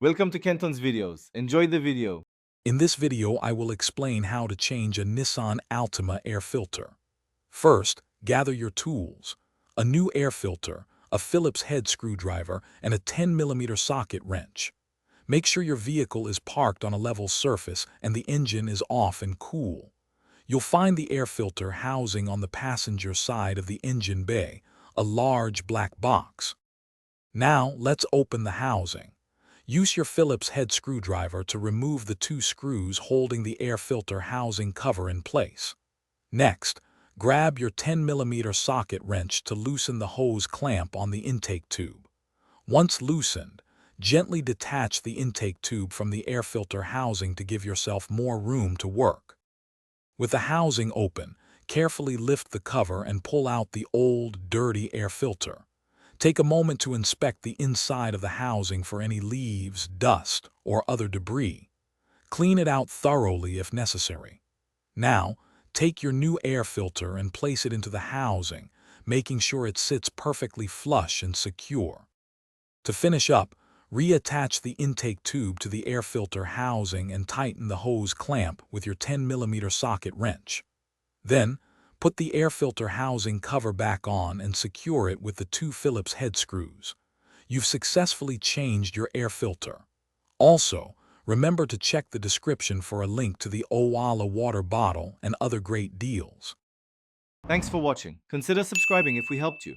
Welcome to Kenton's videos. Enjoy the video. In this video, I will explain how to change a Nissan Altima air filter. First, gather your tools: a new air filter, a Phillips head screwdriver, and a 10mm socket wrench. Make sure your vehicle is parked on a level surface and the engine is off and cool. You'll find the air filter housing on the passenger side of the engine bay, a large black box. Now, let's open the housing. Use your Phillips head screwdriver to remove the two screws holding the air filter housing cover in place. Next, grab your 10mm socket wrench to loosen the hose clamp on the intake tube. Once loosened, gently detach the intake tube from the air filter housing to give yourself more room to work. With the housing open, carefully lift the cover and pull out the old, dirty air filter. Take a moment to inspect the inside of the housing for any leaves, dust, or other debris. Clean it out thoroughly if necessary. Now, take your new air filter and place it into the housing, making sure it sits perfectly flush and secure. To finish up, reattach the intake tube to the air filter housing and tighten the hose clamp with your 10mm socket wrench. Then, put the air filter housing cover back on and secure it with the two Phillips head screws. You've successfully changed your air filter. Also, remember to check the description for a link to the Owala water bottle and other great deals. Thanks for watching. Consider subscribing if we helped you.